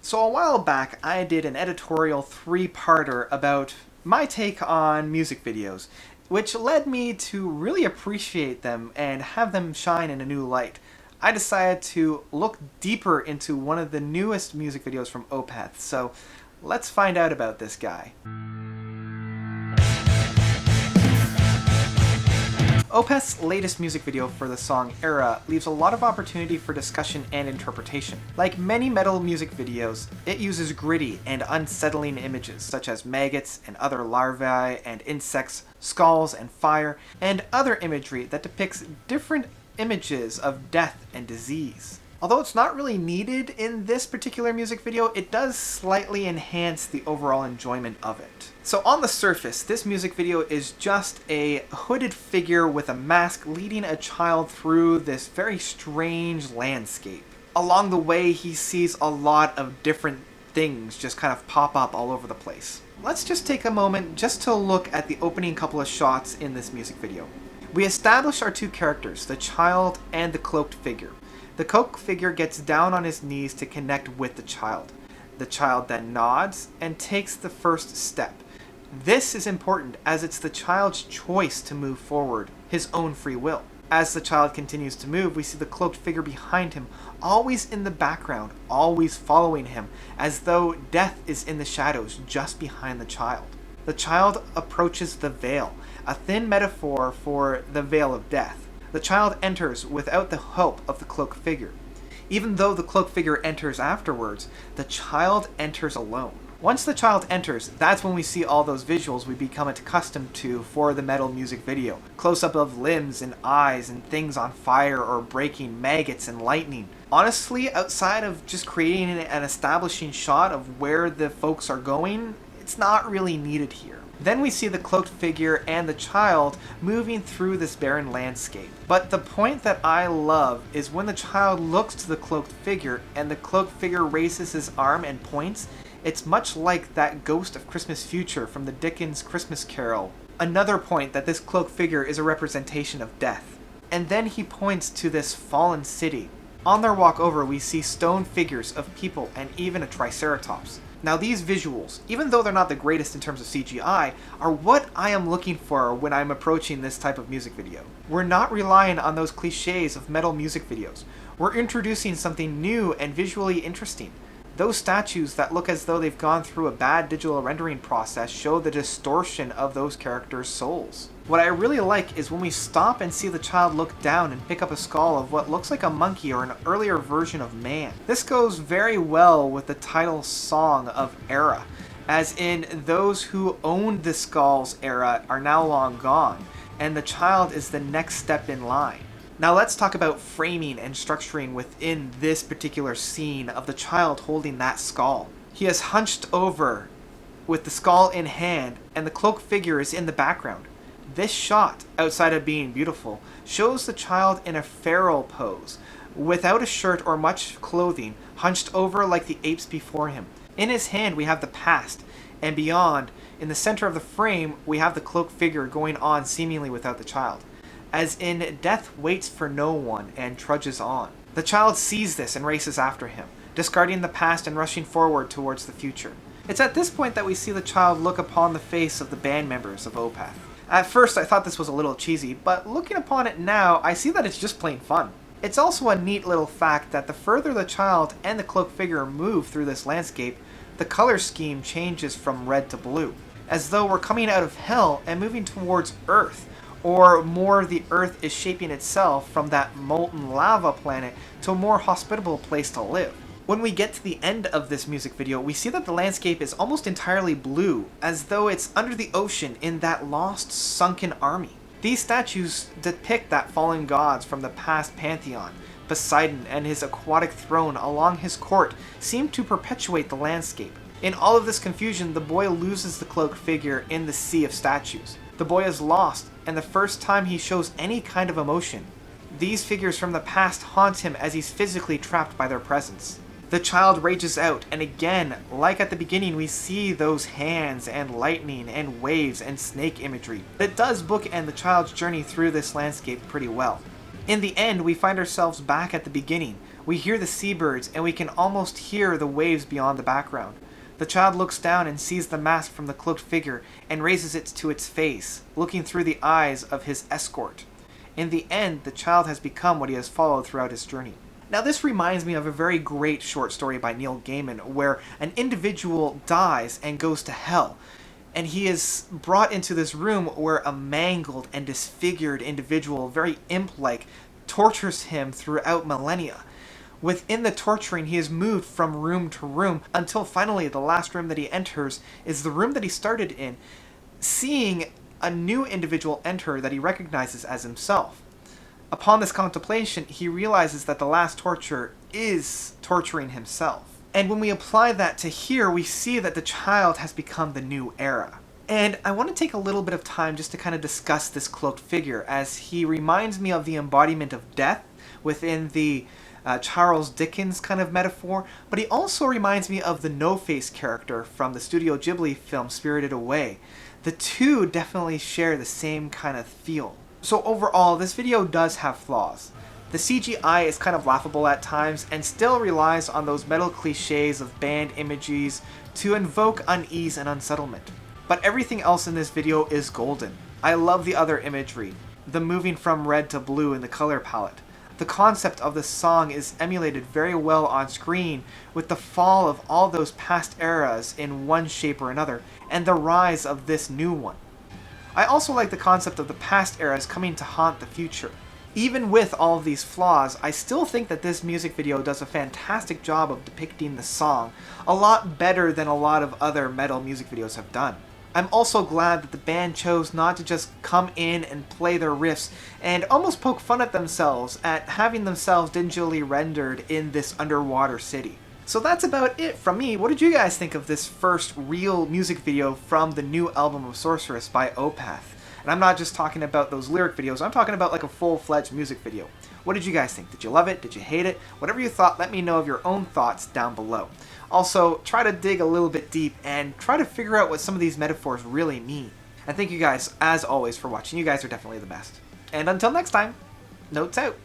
So a while back, I did an editorial three-parter about my take on music videos, which led me to really appreciate them and have them shine in a new light. I decided to look deeper into one of the newest music videos from Opeth, so let's find out about this guy. Opeth's latest music video for the song Era leaves a lot of opportunity for discussion and interpretation. Like many metal music videos, it uses gritty and unsettling images such as maggots and other larvae and insects, skulls and fire, and other imagery that depicts different images of death and disease. Although it's not really needed in this particular music video, it does slightly enhance the overall enjoyment of it. So on the surface, this music video is just a hooded figure with a mask leading a child through this very strange landscape. Along the way, he sees a lot of different things just kind of pop up all over the place. Let's just take a moment just to look at the opening couple of shots in this music video. We establish our two characters, the child and the cloaked figure. The cloaked figure gets down on his knees to connect with the child. The child then nods and takes the first step. This is important as it's the child's choice to move forward, his own free will. As the child continues to move, we see the cloaked figure behind him, always in the background, always following him, as though death is in the shadows just behind the child. The child approaches the veil, a thin metaphor for the veil of death. The child enters without the help of the cloaked figure. Even though the cloaked figure enters afterwards, the child enters alone. Once the child enters, that's when we see all those visuals we become accustomed to for the metal music video. Close-up of limbs and eyes and things on fire or breaking, maggots and lightning. Honestly, outside of just creating an establishing shot of where the folks are going, it's not really needed here. Then we see the cloaked figure and the child moving through this barren landscape. But the point that I love is when the child looks to the cloaked figure and the cloaked figure raises his arm and points. It's much like that ghost of Christmas future from the Dickens Christmas Carol. Another point that this cloaked figure is a representation of death. And then he points to this fallen city. On their walk over, we see stone figures of people and even a triceratops. Now these visuals, even though they're not the greatest in terms of CGI, are what I am looking for when I'm approaching this type of music video. We're not relying on those cliches of metal music videos. We're introducing something new and visually interesting. Those statues that look as though they've gone through a bad digital rendering process show the distortion of those characters' souls. What I really like is when we stop and see the child look down and pick up a skull of what looks like a monkey or an earlier version of man. This goes very well with the title song of Era, as in those who owned the skull's era are now long gone, and the child is the next step in line. Now let's talk about framing and structuring within this particular scene of the child holding that skull. He is hunched over with the skull in hand, and the cloaked figure is in the background. This shot, outside of being beautiful, shows the child in a feral pose, without a shirt or much clothing, hunched over like the apes before him. In his hand we have the past, and beyond, in the center of the frame, we have the cloaked figure going on seemingly without the child. As in, death waits for no one and trudges on. The child sees this and races after him, discarding the past and rushing forward towards the future. It's at this point that we see the child look upon the face of the band members of Opeth. At first I thought this was a little cheesy, but looking upon it now, I see that it's just plain fun. It's also a neat little fact that the further the child and the cloaked figure move through this landscape, the color scheme changes from red to blue, as though we're coming out of hell and moving towards Earth, or more the Earth is shaping itself from that molten lava planet to a more hospitable place to live. When we get to the end of this music video, we see that the landscape is almost entirely blue, as though it's under the ocean in that lost, sunken army. These statues depict that fallen gods from the past pantheon. Poseidon and his aquatic throne along his court seem to perpetuate the landscape. In all of this confusion, the boy loses the cloaked figure in the sea of statues. The boy is lost, and the first time he shows any kind of emotion. These figures from the past haunt him as he's physically trapped by their presence. The child rages out, and again, like at the beginning, we see those hands and lightning and waves and snake imagery. It does bookend the child's journey through this landscape pretty well. In the end, we find ourselves back at the beginning, We hear the seabirds, and we can almost hear the waves beyond the background. The child looks down and sees the mask from the cloaked figure and raises it to its face, looking through the eyes of his escort. In the end, the child has become what he has followed throughout his journey. Now, this reminds me of a very great short story by Neil Gaiman, where an individual dies and goes to hell, and he is brought into this room where a mangled and disfigured individual, very imp-like, tortures him throughout millennia. Within the torturing, he is moved from room to room until finally the last room that he enters is the room that he started in, seeing a new individual enter that he recognizes as himself. Upon this contemplation, he realizes that the last torture is torturing himself. And when we apply that to here, we see that the child has become the new era. And I want to take a little bit of time just to kind of discuss this cloaked figure, as he reminds me of the embodiment of death within the Charles Dickens kind of metaphor, but he also reminds me of the No-Face character from the Studio Ghibli film Spirited Away. The two definitely share the same kind of feel. So overall, this video does have flaws. The CGI is kind of laughable at times and still relies on those metal cliches of band images to invoke unease and unsettlement. But everything else in this video is golden. I love the other imagery, the moving from red to blue in the color palette. The concept of the song is emulated very well on screen with the fall of all those past eras in one shape or another, and the rise of this new one. I also like the concept of the past eras coming to haunt the future. Even with all of these flaws, I still think that this music video does a fantastic job of depicting the song, a lot better than a lot of other metal music videos have done. I'm also glad that the band chose not to just come in and play their riffs and almost poke fun at themselves at having themselves digitally rendered in this underwater city. So that's about it from me. What did you guys think of this first real music video from the new album of Sorceress by Opeth? And I'm not just talking about those lyric videos, I'm talking about like a full-fledged music video. What did you guys think? Did you love it? Did you hate it? Whatever you thought, let me know of your own thoughts down below. Also, try to dig a little bit deep and try to figure out what some of these metaphors really mean. And thank you guys, as always, for watching. You guys are definitely the best. And until next time, notes out.